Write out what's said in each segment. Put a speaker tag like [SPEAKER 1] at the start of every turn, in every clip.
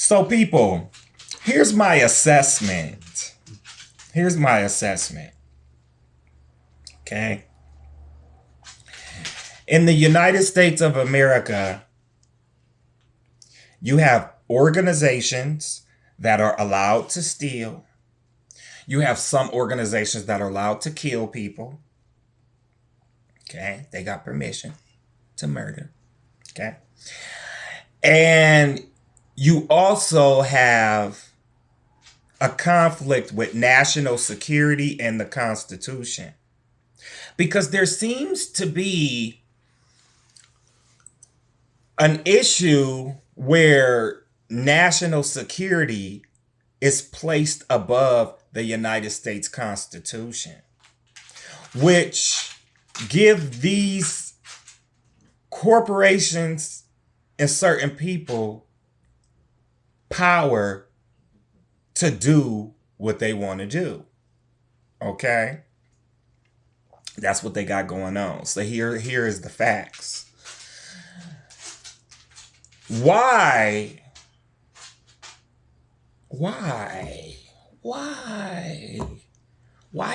[SPEAKER 1] So people, here's my assessment. Here's my assessment. Okay. In the United States of America, you have organizations that are allowed to steal. You have some organizations that are allowed to kill people. Okay. They got permission to murder. Okay. And you also have a conflict with national security and the Constitution. Because there seems to be an issue where national security is placed above the United States Constitution, which give these corporations and certain people power to do what they want to do. Okay? That's what they got going on. So here is the facts. Why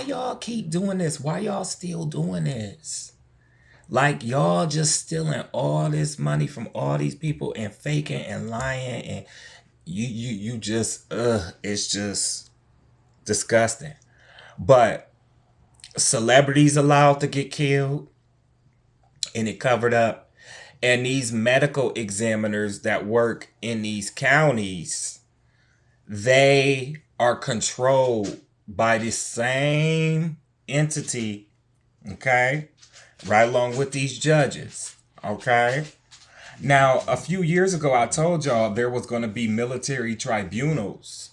[SPEAKER 1] y'all keep doing this? Why y'all still doing this? Like y'all just stealing all this money from all these people and faking and lying, and you just it's just disgusting. But celebrities allowed to get killed and it covered up, and these medical examiners that work in these counties, they are controlled by the same entity, okay? Right along with these judges, okay? Now, a few years ago, I told y'all there was going to be military tribunals,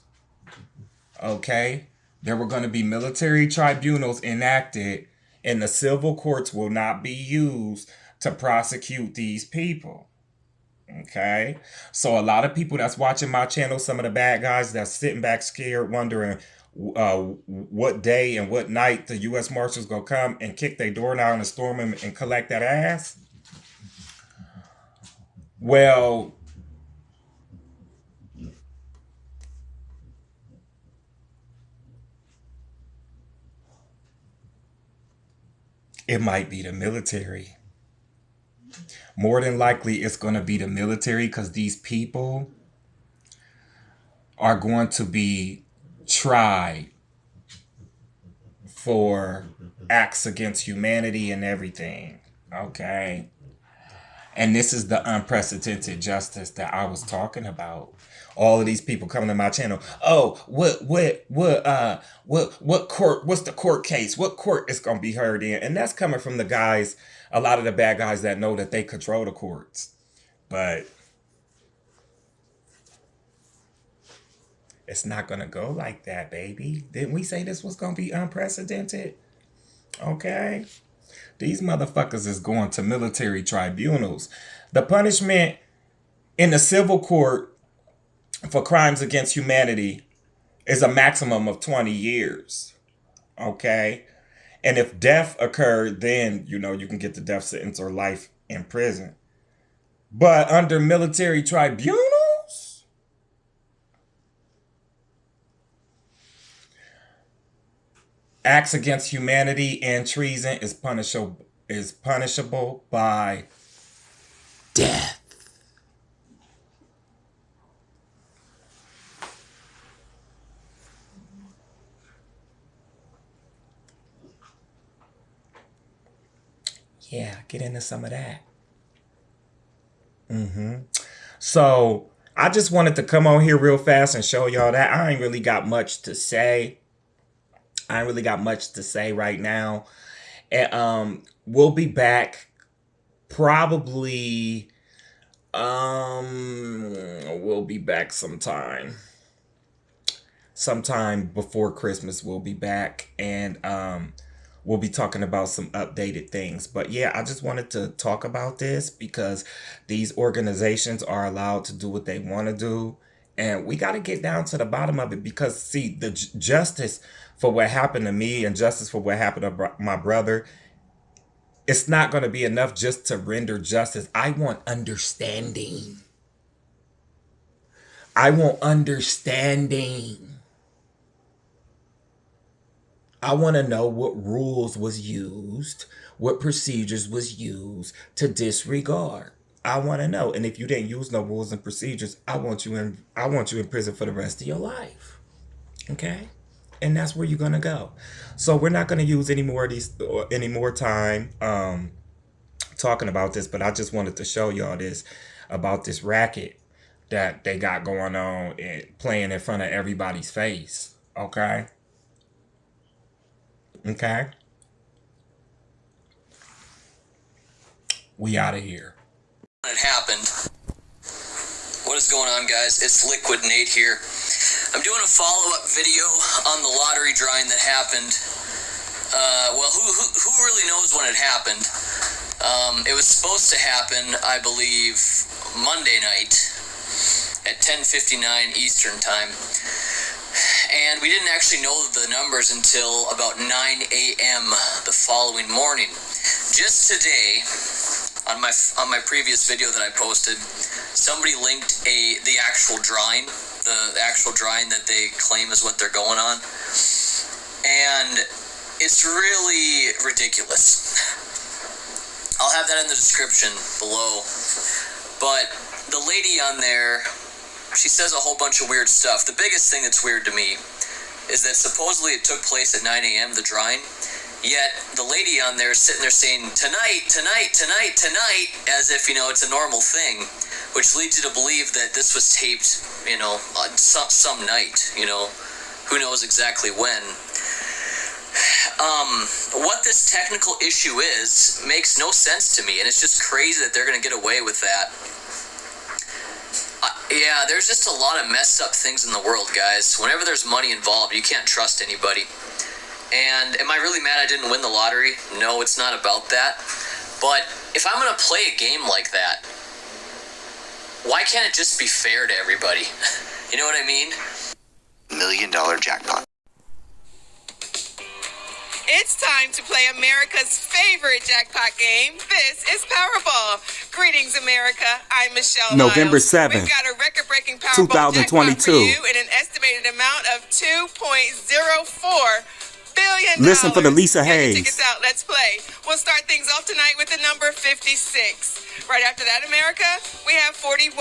[SPEAKER 1] okay? There were going to be military tribunals enacted, and the civil courts will not be used to prosecute these people. Okay, so a lot of people that's watching my channel, some of the bad guys that's sitting back scared, wondering what day and what night the U.S. Marshals gonna come and kick their door down and storm them and collect that ass. Well, it might be the military. More than likely, it's going to be the military, because these people are going to be tried for acts against humanity and everything. Okay. And this is the unprecedented justice that I was talking about. All of these people coming to my channel. Oh, what court? What's the court case? What court is going to be heard in? And that's coming from the guys, a lot of the bad guys that know that they control the courts. But it's not going to go like that, baby. Didn't we say this was going to be unprecedented? Okay. These motherfuckers is going to military tribunals. The punishment in the civil court for crimes against humanity is a maximum of 20 years. Okay? And if death occurred, then, you can get the death sentence or life in prison. But under military tribunals, acts against humanity and treason is punishable by death. Yeah, get into some of that. So I just wanted to come on here real fast and show y'all that. I ain't really got much to say. Right now. And we'll be back probably we'll be back sometime before Christmas. We'll be back, and we'll be talking about some updated things. But yeah, I just wanted to talk about this because these organizations are allowed to do what they want to do. And we got to get down to the bottom of it, because see, the justice for what happened to me and justice for what happened to my brother, it's not going to be enough just to render justice. I want understanding. I want understanding. I want to know what rules was used, what procedures was used to disregard. I want to know. And if you didn't use no rules and procedures, I want you in prison for the rest of your life. Okay? And that's where you're gonna go. So we're not gonna use any more time talking about this, but I just wanted to show y'all this about this racket that they got going on and playing in front of everybody's face. Okay? Okay? We out of here.
[SPEAKER 2] It happened. What is going on, guys? It's Liquid Nate here. I'm doing a follow-up video on the lottery drawing that happened. Well, who really knows when it happened? It was supposed to happen, I believe, Monday night at 10:59 Eastern Time. And we didn't actually know the numbers until about 9 a.m. the following morning. Just today, on my previous video that I posted, somebody linked the actual drawing, the actual drawing that they claim is what they're going on, and it's really ridiculous. I'll have that in the description below. But the lady on there, she says a whole bunch of weird stuff. The biggest thing that's weird to me is that supposedly it took place at 9 a.m., the drawing, yet the lady on there is sitting there saying, tonight, as if, it's a normal thing, which leads you to believe that this was taped, on some night, who knows exactly when. What this technical issue is makes no sense to me, and it's just crazy that they're going to get away with that. Yeah, there's just a lot of messed up things in the world, guys. Whenever there's money involved, you can't trust anybody. And am I really mad I didn't win the lottery? No, it's not about that. But if I'm going to play a game like that, why can't it just be fair to everybody? You know what I mean?
[SPEAKER 3] $1 million jackpot.
[SPEAKER 4] It's time to play America's favorite jackpot game. This is Powerball. Greetings, America. I'm Michelle
[SPEAKER 1] November
[SPEAKER 4] Lyles.
[SPEAKER 1] 7th,
[SPEAKER 4] We've got a record-breaking Powerball
[SPEAKER 1] 2022.
[SPEAKER 4] jackpot for you in an estimated amount of $2.04 billion.
[SPEAKER 1] Listen for the Lisa
[SPEAKER 4] Get your
[SPEAKER 1] Hayes.
[SPEAKER 4] tickets out. Let's play. We'll start things off tonight with the number 56. Right after that, America, we have 41.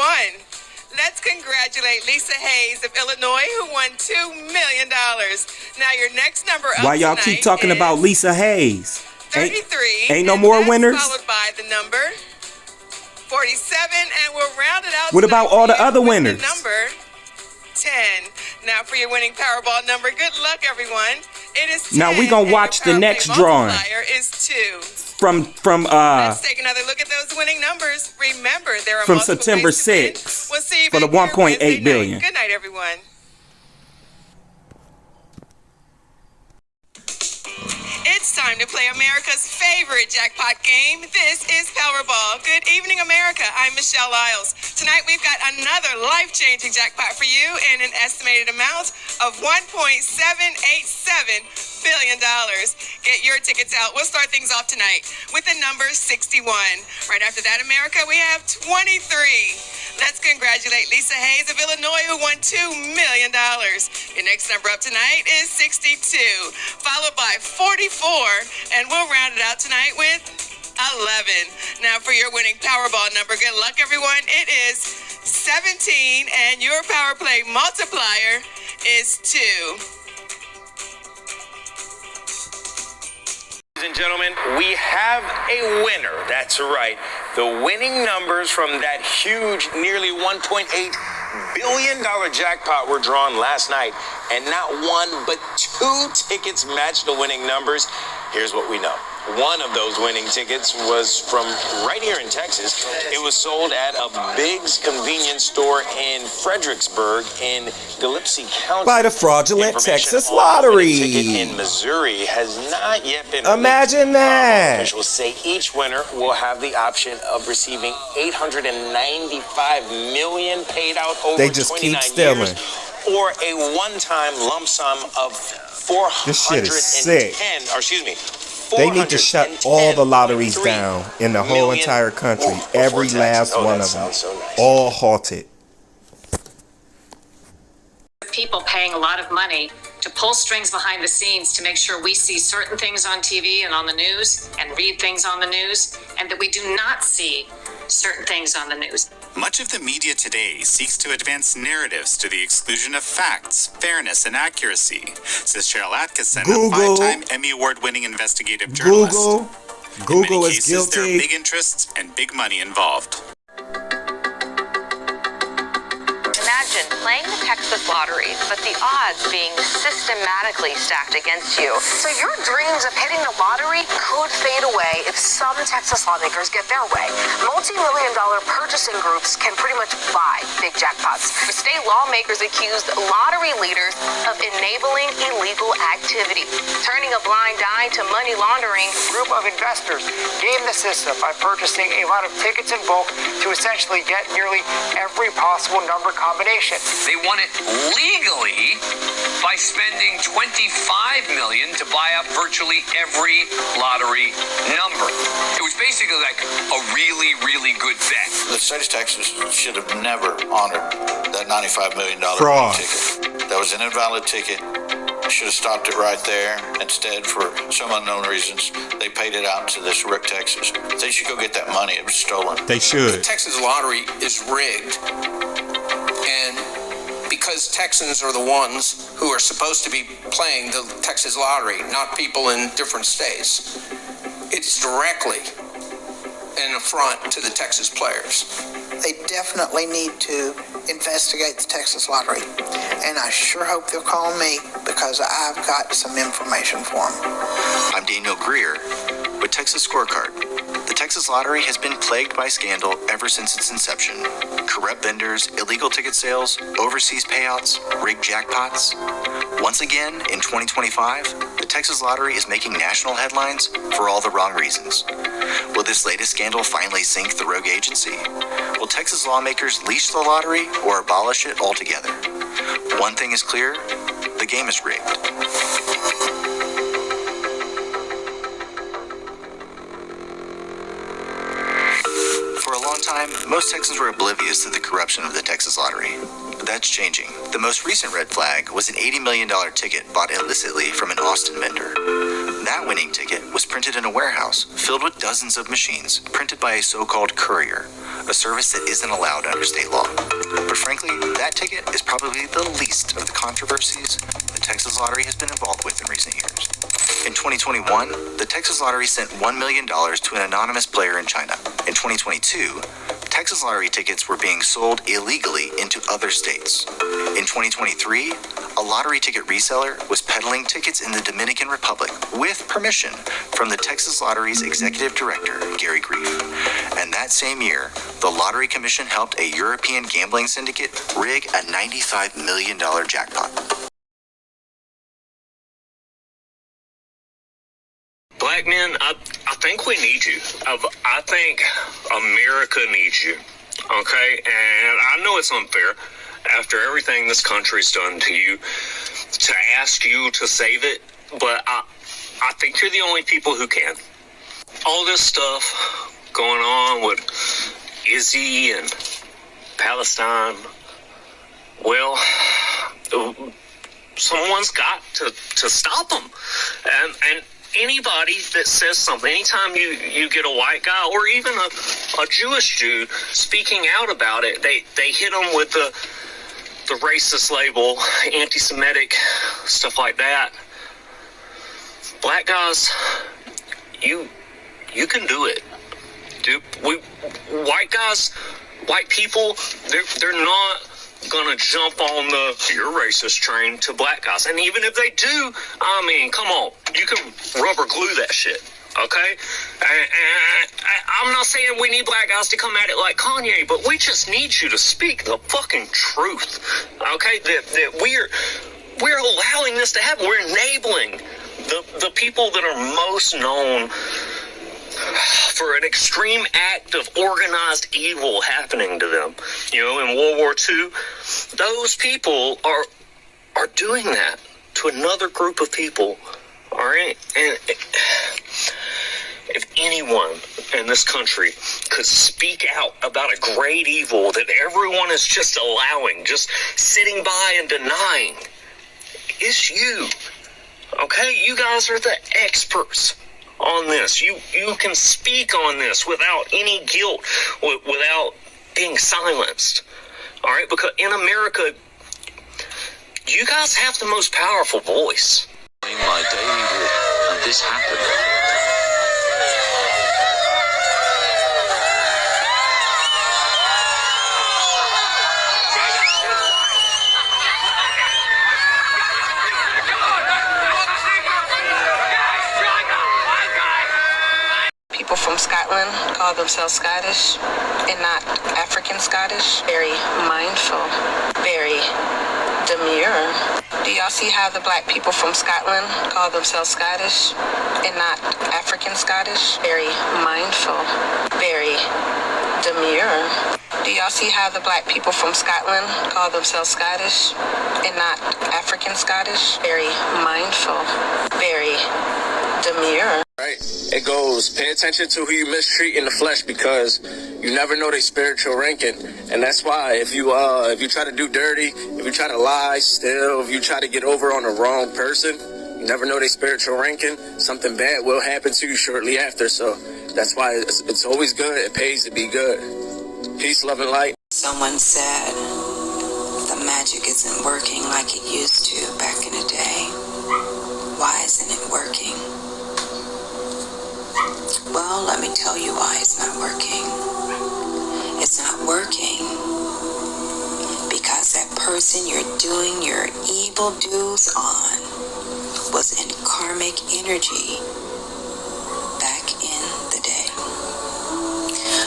[SPEAKER 4] Let's congratulate Lisa Hayes of Illinois, who won $2 million. Now your next number up
[SPEAKER 1] Why y'all keep talking about Lisa Hayes?
[SPEAKER 4] 33.
[SPEAKER 1] Ain't no more winners?
[SPEAKER 4] Followed by the number 47, and we'll round it out.
[SPEAKER 1] What about all the other winners?
[SPEAKER 4] The number 10. Now for your winning Powerball number. Good luck, everyone. It is 10.
[SPEAKER 1] Now we gonna watch the next drawing.
[SPEAKER 4] Multiplier is 2.
[SPEAKER 1] From
[SPEAKER 4] Let's take another look at those winning numbers. Remember, there are
[SPEAKER 1] from
[SPEAKER 4] multiple
[SPEAKER 1] September
[SPEAKER 4] ways to win.
[SPEAKER 1] 6th
[SPEAKER 4] We'll see you
[SPEAKER 1] for the
[SPEAKER 4] back here
[SPEAKER 1] 1.8
[SPEAKER 4] Wednesday
[SPEAKER 1] billion.
[SPEAKER 4] night. Good night, everyone. It's time to play America's favorite jackpot game. This is Powerball. Good evening, America. I'm Michelle Lyles. Tonight we've got another life-changing jackpot for you in an estimated amount of $1.787 billion. Get your tickets out. We'll start things off tonight with the number 61. Right after that, America, we have 23. Let's congratulate Lisa Hayes of Illinois, who won $2 million. Your next number up tonight is 62, followed by 44, and we'll round it out tonight with 11. Now for your winning Powerball number. Good luck, everyone. It is 17, and your Power Play multiplier is 2.
[SPEAKER 5] Ladies and gentlemen, we have a winner. That's right. The winning numbers from that huge, nearly $1.8 billion jackpot were drawn last night. And not one, but 2 tickets matched the winning numbers. Here's what we know. One of those winning tickets was from right here in Texas. It was sold at a Big's convenience store in Fredericksburg in Gillespie County.
[SPEAKER 1] By the fraudulent
[SPEAKER 5] Information
[SPEAKER 1] Texas
[SPEAKER 5] on the
[SPEAKER 1] lottery.
[SPEAKER 5] winning ticket in Missouri has not yet been
[SPEAKER 1] Imagine
[SPEAKER 5] released.
[SPEAKER 1] that.
[SPEAKER 5] Officials say each winner will have the option of receiving $895 million paid out over
[SPEAKER 1] They just
[SPEAKER 5] 29
[SPEAKER 1] keep stealing.
[SPEAKER 5] years, or a one-time lump sum of
[SPEAKER 1] This shit is sick.
[SPEAKER 5] 410, or excuse me,
[SPEAKER 1] They need to shut all the lotteries down in the whole entire country. Every last one of them. All halted.
[SPEAKER 6] people paying a lot of money to pull strings behind the scenes to make sure we see certain things on TV and on the news and read things on the news, and that we do not see certain things on the news.
[SPEAKER 7] Much of the media today seeks to advance narratives to the exclusion of facts, fairness, and accuracy, says Cheryl Atkinson, a five-time Emmy Award-winning investigative journalist.
[SPEAKER 1] Google
[SPEAKER 7] In many
[SPEAKER 1] is
[SPEAKER 7] cases, there are
[SPEAKER 1] guilty.
[SPEAKER 7] big interests and big money involved.
[SPEAKER 8] Imagine playing the Texas lottery, but the odds being systematically stacked against you.
[SPEAKER 9] So your dreams of hitting the lottery could fade away if some Texas lawmakers get their way. Multi-million-dollar purchasing groups can pretty much buy big jackpots.
[SPEAKER 8] State lawmakers accused lottery leaders of enabling illegal activity, turning a blind eye to money laundering.
[SPEAKER 10] Group of investors game the system by purchasing a lot of tickets in bulk to essentially get nearly every possible number combination.
[SPEAKER 2] They won it legally by spending $25 million to buy up virtually every lottery number. It was basically like a really, really good bet.
[SPEAKER 11] The state of Texas should have never honored that $95 million
[SPEAKER 1] Fraud.
[SPEAKER 11] ticket. That was an invalid ticket. Should have stopped it right there. Instead, for some unknown reasons, they paid it out to this Rick Texas. They should go get that money. It was stolen.
[SPEAKER 1] They should.
[SPEAKER 12] The Texas lottery is rigged. And because Texans are the ones who are supposed to be playing the Texas lottery, not people in different states, it's directly an affront to the Texas players.
[SPEAKER 9] They definitely need to investigate the Texas lottery. And I sure hope they'll call me because I've got some information for them.
[SPEAKER 3] I'm Daniel Greer with Texas Scorecard. The Texas Lottery has been plagued by scandal ever since its inception. Corrupt vendors, illegal ticket sales, overseas payouts, rigged jackpots. Once again, in 2025, the Texas Lottery is making national headlines for all the wrong reasons. Will this latest scandal finally sink the rogue agency? Will Texas lawmakers leash the lottery or abolish it altogether? One thing is clear, the game is rigged. For a long time, most Texans were oblivious to the corruption of the Texas Lottery. But that's changing. The most recent red flag was an $80 million ticket bought illicitly from an Austin vendor. That winning ticket was printed in a warehouse filled with dozens of machines printed by a so-called courier, a service that isn't allowed under state law. But frankly, that ticket is probably the least of the controversies the Texas Lottery has been involved with in recent years. In 2021, the Texas Lottery sent $1 million to an anonymous player in China. In 2022, Texas Lottery tickets were being sold illegally into other states. In 2023, a lottery ticket reseller was peddling tickets in the Dominican Republic with permission from the Texas Lottery's executive director, Gary Grief. And that same year, the Lottery Commission helped a European gambling syndicate rig a $95 million jackpot.
[SPEAKER 5] Black men, I think we need you. I think America needs you, okay? And I know it's unfair after everything this country's done to you to ask you to save it, but I think you're the only people who can. All this stuff going on with Izzy and Palestine, well, someone's got to stop them. And anybody that says something, anytime you get a white guy or even a Jewish Jew speaking out about it, they hit them with the racist label, anti-Semitic, stuff like that. Black guys, you can do it. White guys, white people, they're not gonna jump on the you're racist train to black guys. And even if they do, I mean, come on, you can rubber glue that shit, okay? I'm not saying we need black guys to come at it like Kanye, but we just need you to speak the fucking truth, okay? That we're allowing this to happen. We're enabling the people that are most known for an extreme act of organized evil happening to them. You know, in World War II, those people are doing that to another group of people. All right? And
[SPEAKER 13] If anyone in this country could speak out about a great evil that everyone is just allowing, just sitting by and denying, it's you. Okay? You guys are the experts on this. You can speak on this without any guilt, without being silenced. All right? Because in America, you guys have the most powerful voice.
[SPEAKER 14] In my daily walk, and this happened.
[SPEAKER 15] People from Scotland call themselves Scottish and not African Scottish. Very mindful, very demure. Do y'all see how the black people from Scotland call themselves Scottish and not African Scottish? Very mindful, very demure. Do y'all see how the black people from Scotland call themselves Scottish and not African Scottish? Very mindful, very demure.
[SPEAKER 16] Right? It goes, pay attention to who you mistreat in the flesh, because you never know their spiritual ranking. And that's why if you try to do dirty, if you try to lie, steal, if you try to get over on the wrong person, you never know their spiritual ranking. Something bad will happen to you shortly after. So that's why it's always good. It pays to be good. Peace, love, and light.
[SPEAKER 17] Someone said the magic isn't working like it used to back in the day. Why isn't it working? Well, let me tell you why it's not working. It's not working because that person you're doing your evil do's on was in karmic energy back in the day.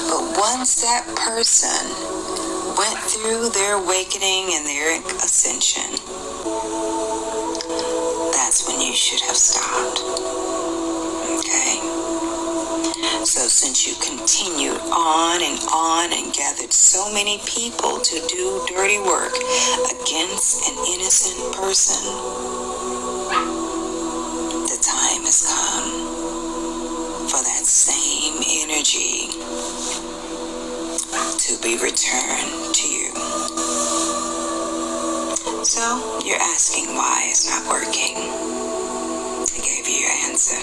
[SPEAKER 17] But once that person went through their awakening and their ascension, that's when you should have stopped. Okay? So since you continued on and gathered so many people to do dirty work against an innocent person, the time has come for that same energy to be returned to you. So you're asking why it's not working. I gave you your answer.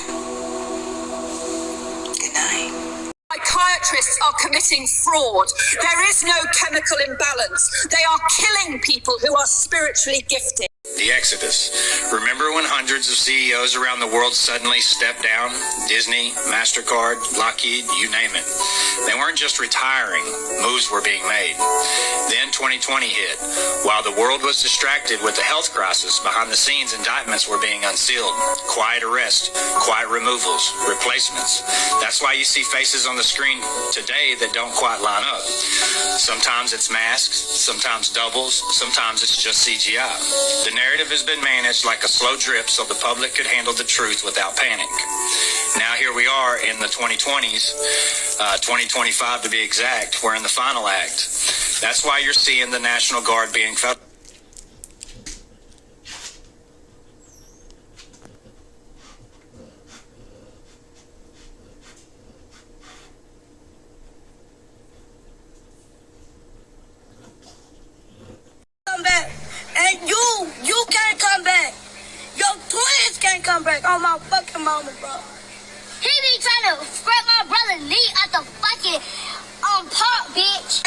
[SPEAKER 18] Psychiatrists are committing fraud. There is no chemical imbalance. They are killing people who are spiritually gifted.
[SPEAKER 19] The Exodus. Remember when hundreds of CEOs around the world suddenly stepped down? Disney, MasterCard, Lockheed, you name it. They weren't just retiring, moves were being made. Then 2020 hit. While the world was distracted with the health crisis, behind the scenes indictments were being unsealed. Quiet arrest, quiet removals, replacements. That's why you see faces on the screen today that don't quite line up. Sometimes it's masks, sometimes doubles, sometimes it's just CGI. The narrative has been managed like a slow drip so the public could handle the truth without panic. Now here we are in the 2020s, 2025 to be exact. We're in the final act. That's why you're seeing the National Guard being federal.
[SPEAKER 20] Come back. And you can't come back. Your twins can't come back on my fucking mama, bro.
[SPEAKER 21] He be trying to spread my brother's knee at the fucking park, bitch.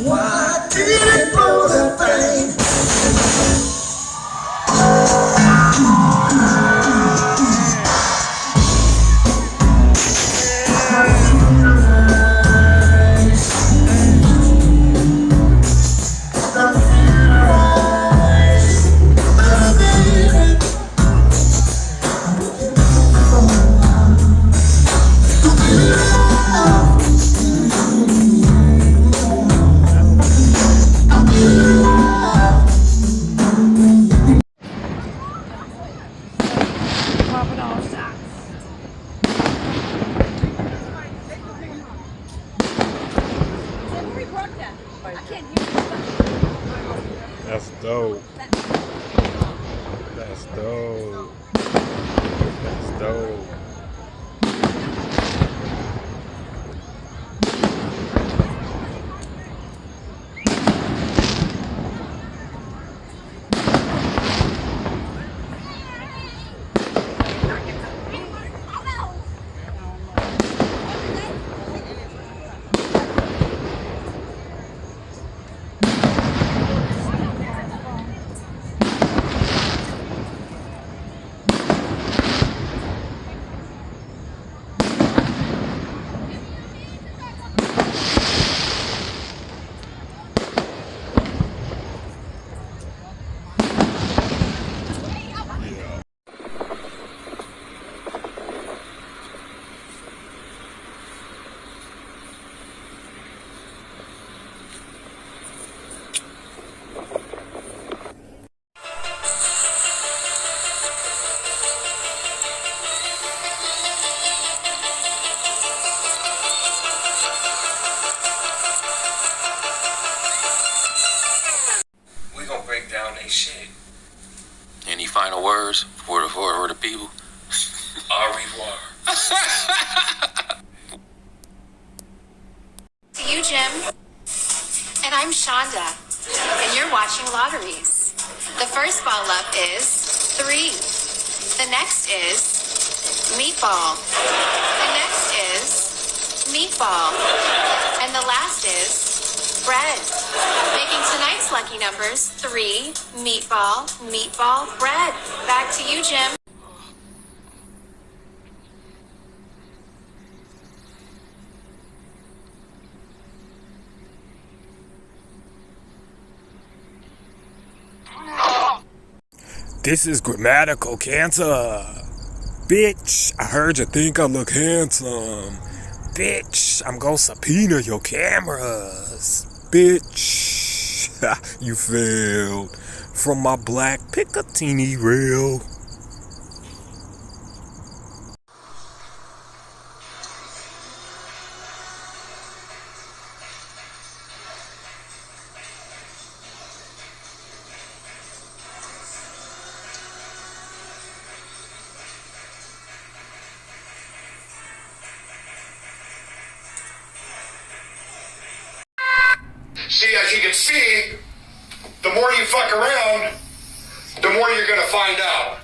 [SPEAKER 22] Why did it blow that thing?
[SPEAKER 1] That's dope. That's dope.
[SPEAKER 2] We gonna break down they shit. Any final words for the people? Au revoir.
[SPEAKER 8] To you, Jim. And I'm Shonda. And you're watching Lotteries. The first ball up is 3. The next is Meatball. The next is Meatball. And the last is Bread. Making tonight's lucky numbers 3, Meatball, Meatball, Bread. Back to you, Jim.
[SPEAKER 1] This is grammatical cancer. Bitch, I heard you think I look handsome. Bitch, I'm gonna subpoena your cameras. Bitch, you failed. From my black Picatinny reel.
[SPEAKER 4] See, as you can see, the more you fuck around, the more you're gonna find out.